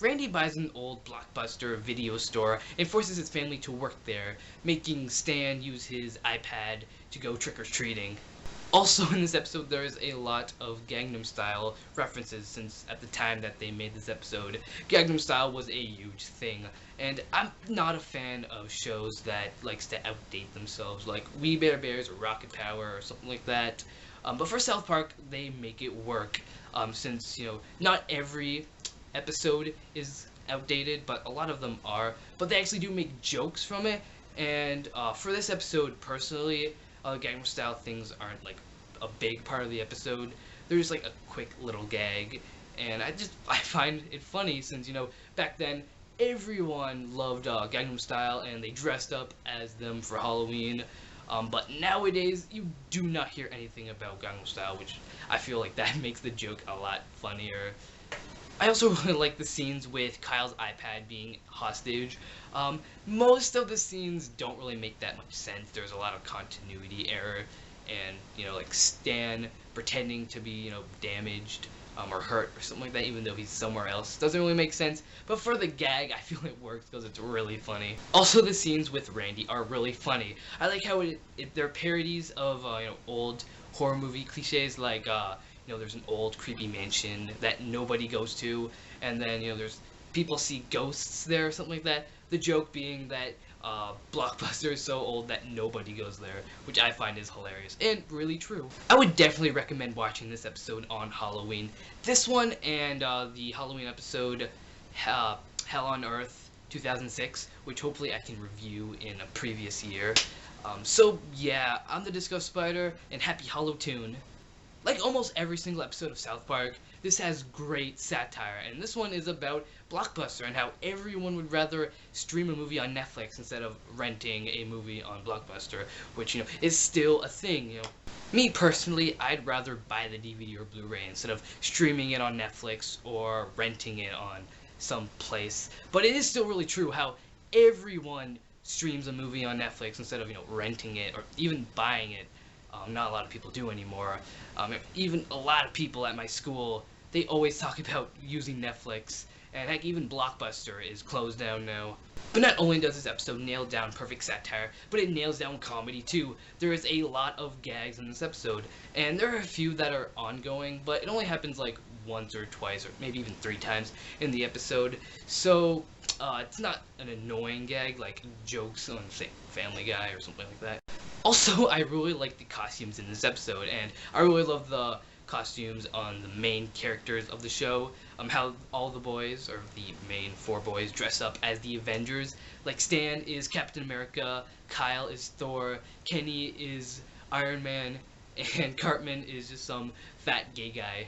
Randy buys an old Blockbuster video store and forces his family to work there, making Stan use his iPad to go trick-or-treating. Also in this episode, there is a lot of Gangnam Style references, since at the time that they made this episode, Gangnam Style was a huge thing. And I'm not a fan of shows that likes to outdate themselves, like We Bare Bears or Rocket Power or something like that. But for South Park, they make it work, since, not every episode is outdated, but a lot of them are. But they actually do make jokes from it, and for this episode, personally, Gangnam Style things aren't like a big part of the episode. There's like a quick little gag, and I find it funny, since back then everyone loved Gangnam Style and they dressed up as them for Halloween. But nowadays you do not hear anything about Gangnam Style, which I feel like that makes the joke a lot funnier. I also really like the scenes with Kyle's iPad being hostage. Most of the scenes don't really make that much sense. There's a lot of continuity error, and like Stan pretending to be damaged or hurt or something like that, even though he's somewhere else, doesn't really make sense. But for the gag, I feel it works because it's really funny. Also, the scenes with Randy are really funny. I like how they're parodies of old horror movie cliches, like there's an old creepy mansion that nobody goes to, and then there's people see ghosts there or something like that. The joke being that Blockbuster is so old that nobody goes there, which I find is hilarious and really true. I would definitely recommend watching this episode on Halloween. This one and the Halloween episode Hell on Earth 2006, which hopefully I can review in a previous year. So yeah, I'm the Disco Spider, and happy Hallowtoon. Like almost every single episode of South Park, this has great satire, and this one is about Blockbuster and how everyone would rather stream a movie on Netflix instead of renting a movie on Blockbuster, which, is still a thing, Me personally, I'd rather buy the DVD or Blu-ray instead of streaming it on Netflix or renting it on some place. But it is still really true how everyone streams a movie on Netflix instead of, renting it or even buying it. Not a lot of people do anymore. Even a lot of people at my school, they always talk about using Netflix, and heck, even Blockbuster is closed down now. But not only does this episode nail down perfect satire, but it nails down comedy too. There is a lot of gags in this episode, and there are a few that are ongoing, but it only happens like once or twice, or maybe even 3 times in the episode. So it's not an annoying gag like jokes on, say, Family Guy or something like that. Also, I really like the costumes in this episode, and I really love the costumes on the main characters of the show. How all the boys, or the main 4 boys, dress up as the Avengers. Like Stan is Captain America, Kyle is Thor, Kenny is Iron Man, and Cartman is just some fat gay guy.